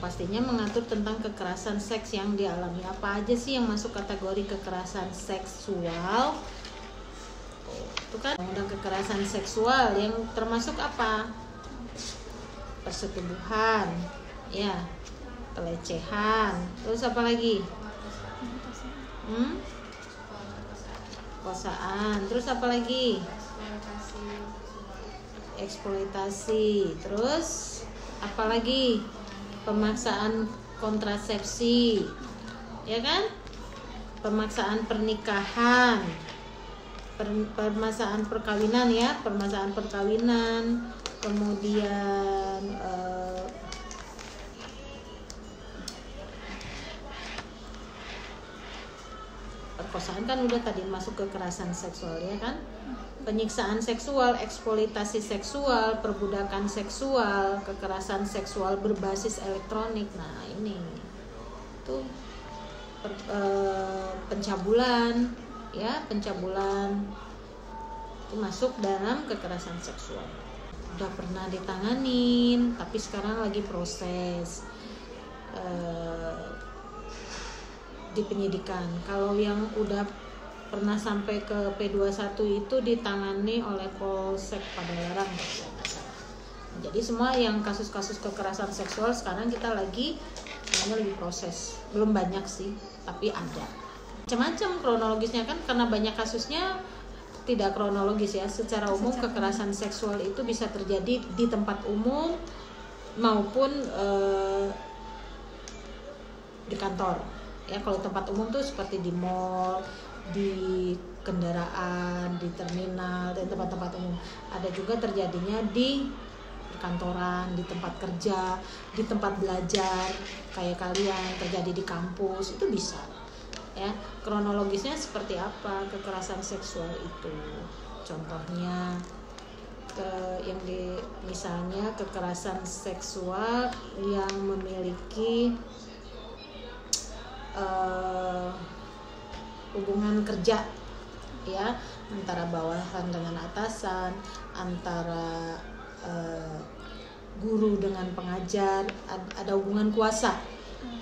pastinya mengatur tentang kekerasan seks yang dialami. Apa aja sih yang masuk kategori kekerasan seksual? Itu kan undang kekerasan seksual yang termasuk apa? Persetubuhan, ya, pelecehan, terus apa lagi? Perkosaan, terus apa lagi? Eksploitasi, terus apa lagi? Pemaksaan kontrasepsi, ya kan? Pemaksaan pernikahan, permasaan perkawinan, ya, permasaan perkawinan, kemudian perkosaan kan udah tadi masuk kekerasan seksual, ya kan? Penyiksaan seksual, eksploitasi seksual, perbudakan seksual, kekerasan seksual berbasis elektronik. Nah, ini tuh pencabulan, ya, pencabulan itu masuk dalam kekerasan seksual. Udah pernah ditanganin, tapi sekarang lagi proses di penyidikan. Kalau yang udah pernah sampai ke P21 itu ditangani oleh Polsek Padalarang. Jadi semua yang kasus-kasus kekerasan seksual sekarang kita lagi proses. Belum banyak sih, tapi ada. Macam-macam kronologisnya kan, karena banyak kasusnya tidak kronologis, ya. Secara umum kekerasan seksual itu bisa terjadi di tempat umum maupun di kantor. Ya, kalau tempat umum tuh seperti di mall, di kendaraan, di terminal, dan tempat-tempat umum. Ada juga terjadinya di kantoran, di tempat kerja, di tempat belajar kayak kalian, terjadi di kampus, itu bisa. Ya, kronologisnya seperti apa kekerasan seksual itu? Contohnya misalnya kekerasan seksual yang memiliki hubungan kerja, ya, antara bawahan dengan atasan, antara guru dengan pengajar, ada hubungan kuasa,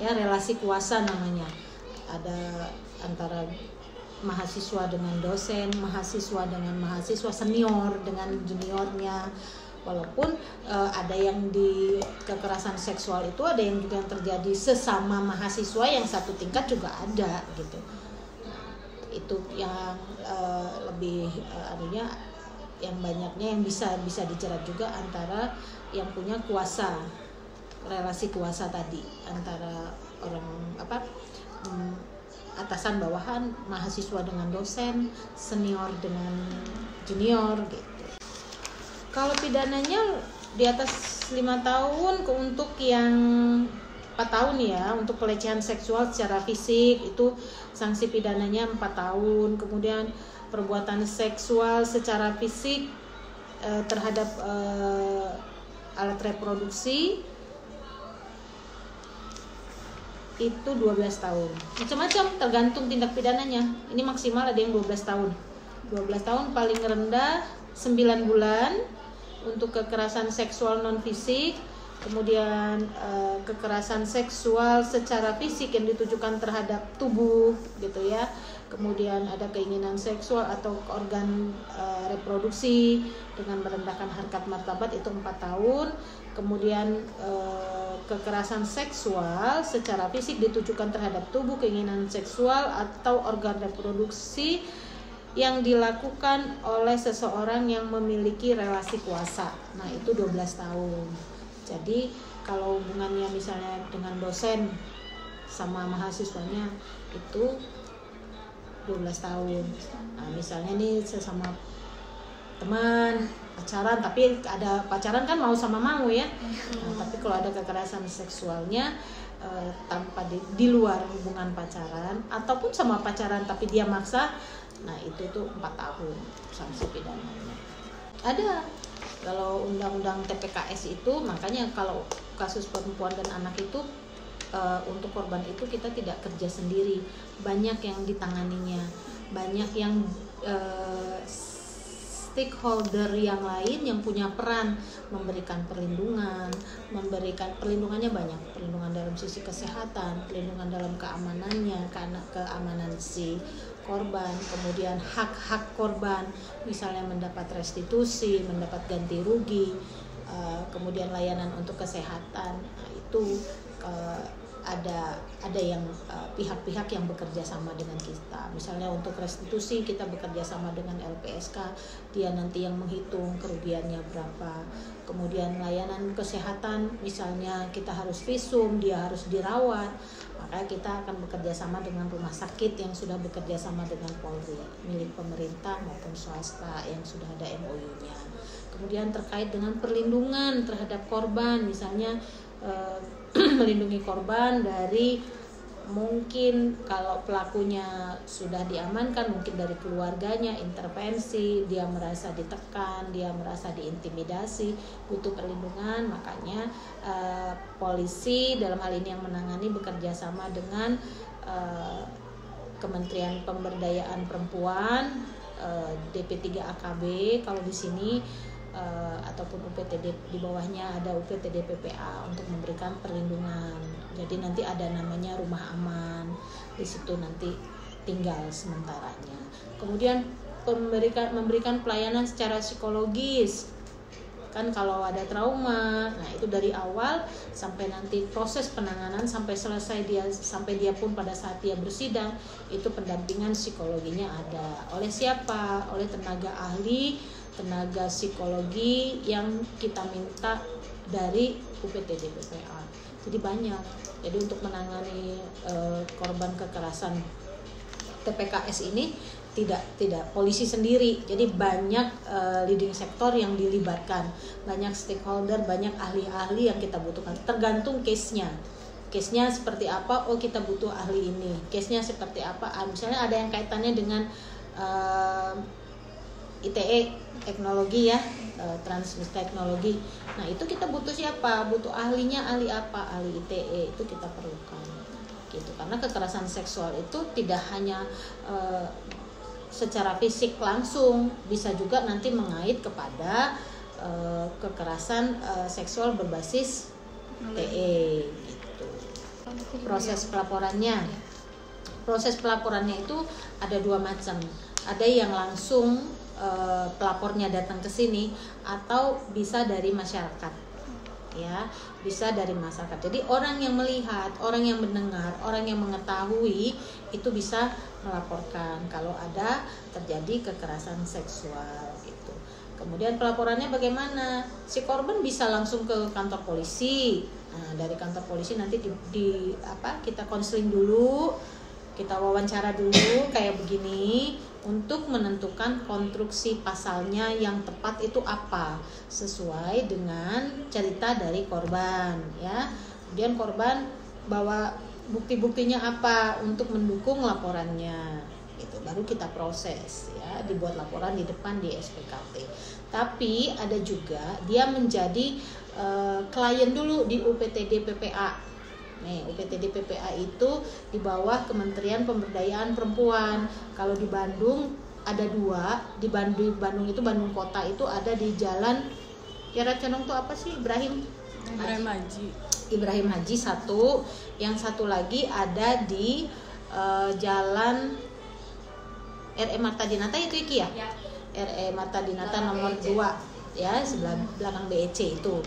ya, relasi kuasa namanya. Ada antara mahasiswa dengan dosen, mahasiswa dengan mahasiswa, senior dengan juniornya. Walaupun ada yang di kekerasan seksual itu ada yang juga yang terjadi sesama mahasiswa yang satu tingkat juga ada gitu. Itu yang lebih yang banyaknya yang bisa dijerat juga antara yang punya kuasa, relasi kuasa tadi antara orang atasan bawahan, mahasiswa dengan dosen, senior dengan junior gitu. Kalau pidananya di atas 5 tahun untuk yang 4 tahun, ya, untuk pelecehan seksual secara fisik itu sanksi pidananya 4 tahun. Kemudian perbuatan seksual secara fisik terhadap alat reproduksi itu 12 tahun. Macam-macam tergantung tindak pidananya. Ini maksimal ada yang 12 tahun. 12 tahun paling rendah 9 bulan untuk kekerasan seksual non fisik. Kemudian kekerasan seksual secara fisik yang ditujukan terhadap tubuh gitu, ya. Kemudian ada keinginan seksual atau organ reproduksi dengan merendahkan harkat martabat itu 4 tahun. Kemudian kekerasan seksual secara fisik ditujukan terhadap tubuh, keinginan seksual atau organ reproduksi yang dilakukan oleh seseorang yang memiliki relasi kuasa. Nah, itu 12 tahun. Jadi kalau hubungannya misalnya dengan dosen sama mahasiswanya itu 12 tahun. Nah, misalnya nih sesama teman pacaran, tapi ada pacaran kan mau sama mau, ya. Nah, tapi kalau ada kekerasan seksualnya tanpa di luar hubungan pacaran ataupun sama pacaran tapi dia maksa, nah itu tuh 4 tahun sanksi pidananya. Ada kalau undang-undang TPKS itu, makanya kalau kasus perempuan dan anak itu untuk korban itu kita tidak kerja sendiri, banyak yang ditanganinya, banyak yang stakeholder yang lain yang punya peran memberikan perlindungan. Perlindungannya banyak, perlindungan dalam sisi kesehatan, perlindungan dalam keamanannya, karena keamanan si korban, kemudian hak-hak korban, misalnya mendapat restitusi, mendapat ganti rugi, kemudian layanan untuk kesehatan. Nah, itu ada yang pihak-pihak yang bekerja sama dengan kita. Misalnya untuk restitusi kita bekerja sama dengan LPSK, dia nanti yang menghitung kerugiannya berapa. Kemudian layanan kesehatan, misalnya kita harus visum, dia harus dirawat, maka kita akan bekerja sama dengan rumah sakit yang sudah bekerja sama dengan Polri, milik pemerintah maupun swasta yang sudah ada MOU-nya. Kemudian terkait dengan perlindungan terhadap korban, misalnya melindungi korban dari mungkin kalau pelakunya sudah diamankan, mungkin dari keluarganya intervensi, dia merasa ditekan, dia merasa diintimidasi, butuh perlindungan. Makanya polisi dalam hal ini yang menangani bekerja sama dengan Kementerian Pemberdayaan Perempuan, DP3 AKB kalau di sini, ataupun UPTD di bawahnya ada UPTD PPA untuk memberikan perlindungan. Jadi nanti ada namanya rumah aman, di situ nanti tinggal sementaranya. Kemudian memberikan pelayanan secara psikologis, kan kalau ada trauma, nah itu dari awal sampai nanti proses penanganan sampai selesai sampai dia pun pada saat dia bersidang, itu pendampingan psikologinya ada. Oleh siapa? Oleh tenaga ahli, tenaga psikologi yang kita minta dari UPTD PPA. Jadi banyak. Jadi untuk menangani korban kekerasan TPKS ini tidak polisi sendiri. Jadi banyak leading sektor yang dilibatkan, banyak stakeholder, banyak ahli-ahli yang kita butuhkan. Tergantung case-nya. Case-nya seperti apa? Oh, kita butuh ahli ini. Case-nya seperti apa? Misalnya ada yang kaitannya dengan ITE, teknologi ya, transmisi teknologi. Nah, itu kita butuh siapa? Butuh ahlinya, ahli apa? Ahli ITE, itu kita perlukan. Gitu. Karena kekerasan seksual itu tidak hanya secara fisik langsung, bisa juga nanti mengait kepada kekerasan seksual berbasis TE gitu. Proses pelaporannya. Proses pelaporannya itu ada dua macam. Ada yang langsung pelapornya datang ke sini, atau bisa dari masyarakat, ya, bisa dari masyarakat. Jadi orang yang melihat, orang yang mendengar, orang yang mengetahui itu bisa melaporkan kalau ada terjadi kekerasan seksual gitu. Kemudian pelaporannya bagaimana? Si korban bisa langsung ke kantor polisi. Nah, dari kantor polisi nanti kita konseling dulu, kita wawancara dulu kayak begini, untuk menentukan konstruksi pasalnya yang tepat itu apa, sesuai dengan cerita dari korban, ya. Kemudian korban bawa bukti-buktinya apa untuk mendukung laporannya, itu baru kita proses, ya, dibuat laporan di depan di SPKT. Tapi ada juga dia menjadi klien dulu di UPTD PPA. Nih, UPTD PPA itu di bawah Kementerian Pemberdayaan Perempuan. Kalau di Bandung ada dua, di Bandung itu Bandung Kota itu ada di Jalan Kiara Condong tuh apa sih? Ibrahim Haji satu, yang satu lagi ada di Jalan RE Marta Dinata itu Iki ya? RE Marta Dinata nomor 2 ya, sebelah belakang BEC itu.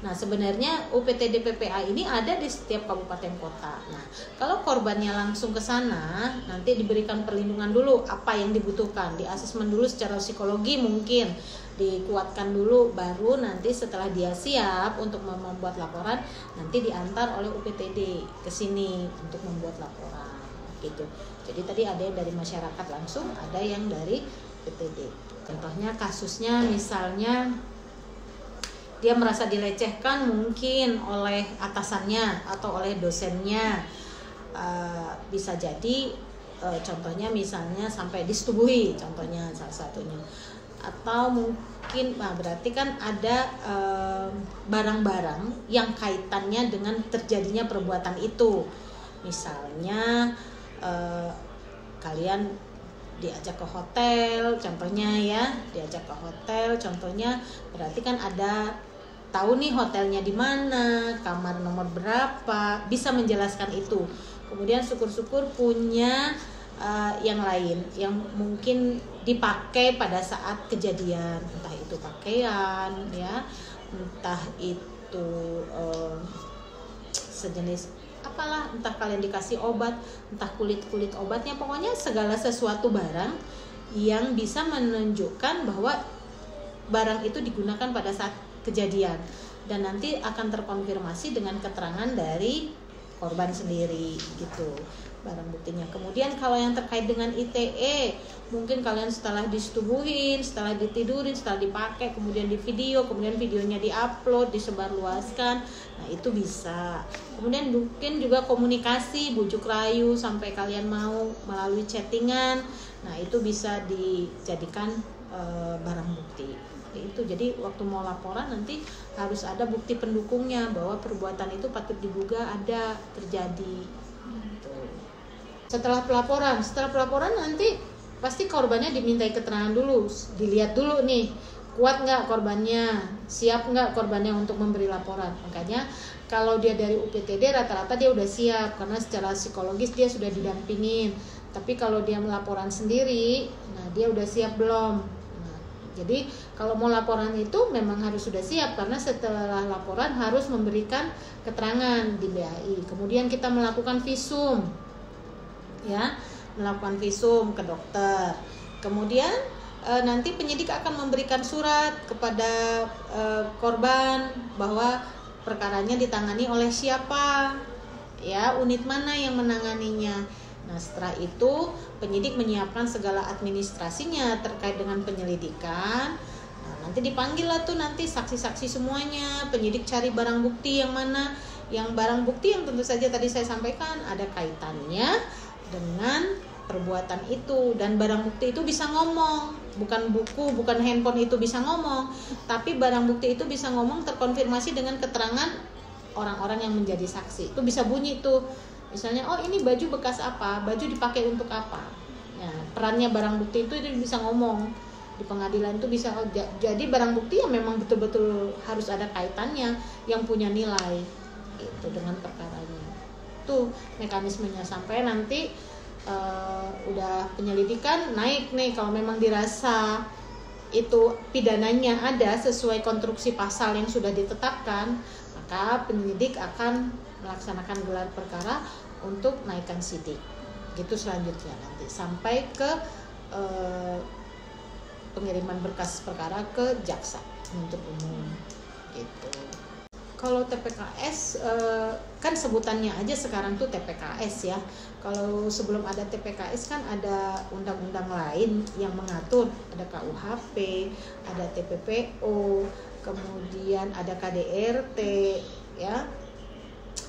Nah, sebenarnya UPTD PPA ini ada di setiap kabupaten kota. Nah, kalau korbannya langsung ke sana, nanti diberikan perlindungan dulu apa yang dibutuhkan, di asesmen dulu secara psikologi mungkin, dikuatkan dulu, baru nanti setelah dia siap untuk membuat laporan, nanti diantar oleh UPTD ke sini untuk membuat laporan gitu. Jadi tadi ada yang dari masyarakat langsung, ada yang dari UPTD. Contohnya kasusnya misalnya dia merasa dilecehkan mungkin oleh atasannya atau oleh dosennya, bisa jadi contohnya misalnya sampai disetubuhi, contohnya salah satunya, atau mungkin berarti kan ada barang-barang yang kaitannya dengan terjadinya perbuatan itu. Misalnya kalian diajak ke hotel contohnya ya, diajak ke hotel contohnya, berarti kan ada tahu nih hotelnya di mana, kamar nomor berapa, bisa menjelaskan itu. Kemudian syukur-syukur punya yang lain yang mungkin dipakai pada saat kejadian, entah itu pakaian ya, entah itu sejenis apalah, entah kalian dikasih obat, entah kulit obatnya, pokoknya segala sesuatu barang yang bisa menunjukkan bahwa barang itu digunakan pada saat kejadian, dan nanti akan terkonfirmasi dengan keterangan dari korban sendiri gitu barang buktinya. Kemudian kalau yang terkait dengan ITE, mungkin kalian setelah disetubuhin, setelah ditidurin, setelah dipakai, kemudian di video, kemudian videonya diupload, disebarluaskan, nah itu bisa. Kemudian mungkin juga komunikasi, bujuk rayu sampai kalian mau melalui chattingan, nah itu bisa dijadikan barang bukti. Itu jadi waktu mau laporan nanti harus ada bukti pendukungnya bahwa perbuatan itu patut diduga ada terjadi gitu. Setelah pelaporan nanti pasti korbannya dimintai keterangan dulu, dilihat dulu nih kuat nggak korbannya, siap nggak korbannya untuk memberi laporan. Makanya kalau dia dari UPTD rata-rata dia udah siap karena secara psikologis dia sudah didampingin. Tapi kalau dia melaporan sendiri, nah dia udah siap belum? Jadi kalau mau laporan itu memang harus sudah siap, karena setelah laporan harus memberikan keterangan di BAI. Kemudian kita melakukan visum, ya, melakukan visum ke dokter. Kemudian nanti penyidik akan memberikan surat kepada korban bahwa perkaranya ditangani oleh siapa, ya, unit mana yang menanganinya. Nah setelah itu penyidik menyiapkan segala administrasinya terkait dengan penyelidikan. Nah, nanti dipanggil lah tuh nanti saksi-saksi semuanya, penyidik cari barang bukti yang mana, yang barang bukti yang tentu saja tadi saya sampaikan ada kaitannya dengan perbuatan itu, dan barang bukti itu bisa ngomong, bukan buku, bukan handphone itu bisa ngomong, tapi barang bukti itu bisa ngomong terkonfirmasi dengan keterangan orang-orang yang menjadi saksi. Itu bisa bunyi tuh. Misalnya, oh ini baju bekas apa, baju dipakai untuk apa. Nah, perannya barang bukti itu bisa ngomong di pengadilan, itu bisa. Jadi barang bukti yang memang betul-betul harus ada kaitannya, yang punya nilai itu dengan perkaranya. Itu mekanismenya sampai nanti udah penyelidikan naik nih, kalau memang dirasa itu pidananya ada sesuai konstruksi pasal yang sudah ditetapkan, maka penyidik akan melaksanakan gelar perkara untuk naikkan sidik. Gitu selanjutnya nanti sampai ke pengiriman berkas perkara ke jaksa penuntut umum gitu. Kalau TPKS kan sebutannya aja sekarang tuh TPKS ya. Kalau sebelum ada TPKS kan ada undang-undang lain yang mengatur, ada KUHP, ada TPPO, kemudian ada KDRT ya.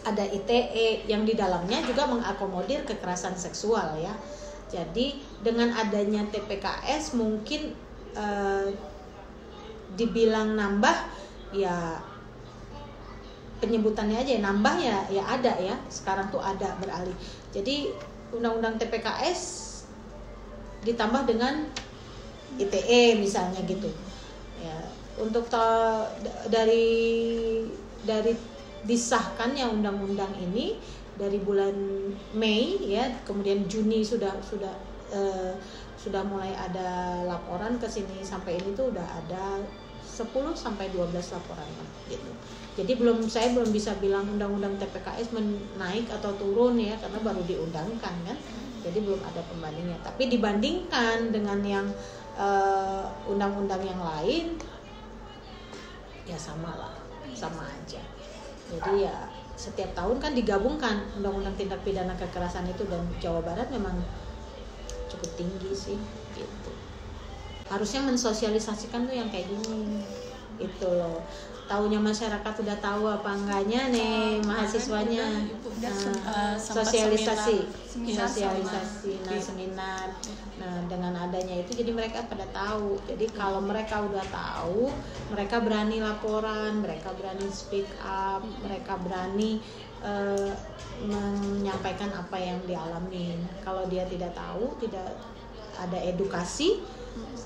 Ada ITE yang di dalamnya juga mengakomodir kekerasan seksual ya. Jadi dengan adanya TPKS mungkin dibilang nambah ya, penyebutannya aja ya, nambah ya ada ya. Sekarang tuh ada beralih. Jadi undang-undang TPKS ditambah dengan ITE misalnya gitu. Ya, untuk dari disahkannya undang-undang ini dari bulan Mei ya, kemudian Juni sudah mulai ada laporan ke sini, sampai ini tuh udah ada 10 sampai 12 laporan lah gitu. Jadi saya belum bisa bilang undang-undang TPKS naik atau turun ya, karena baru diundangkan kan. Jadi belum ada pembandingnya. Tapi dibandingkan dengan yang undang-undang yang lain ya sama lah, sama aja. Jadi ya setiap tahun kan digabungkan undang-undang tindak pidana kekerasan itu, dan Jawa Barat memang cukup tinggi sih gitu. Harusnya mensosialisasikan tuh yang kayak gini itu loh. Taunya masyarakat udah tahu apa enggaknya nih mahasiswanya. Sosialisasi, seminar. Nah, dengan adanya itu jadi mereka pada tahu. Jadi kalau mereka udah tahu, mereka berani laporan, mereka berani speak up, mereka berani menyampaikan apa yang dialami. Kalau dia tidak tahu, tidak ada edukasi,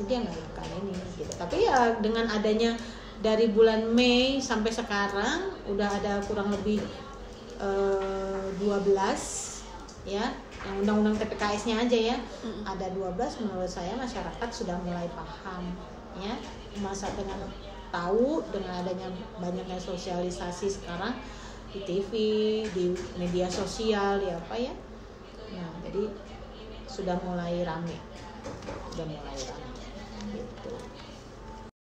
dia nggak akan ini gitu. Tapi ya dengan adanya dari bulan Mei sampai sekarang udah ada kurang lebih 12 ya, yang undang-undang TPKS-nya aja ya, ada 12. Menurut saya masyarakat sudah mulai paham ya, masa dengan tahu dengan adanya banyaknya sosialisasi sekarang di TV, di media sosial, di apa ya. Nah, jadi sudah mulai rame gitu.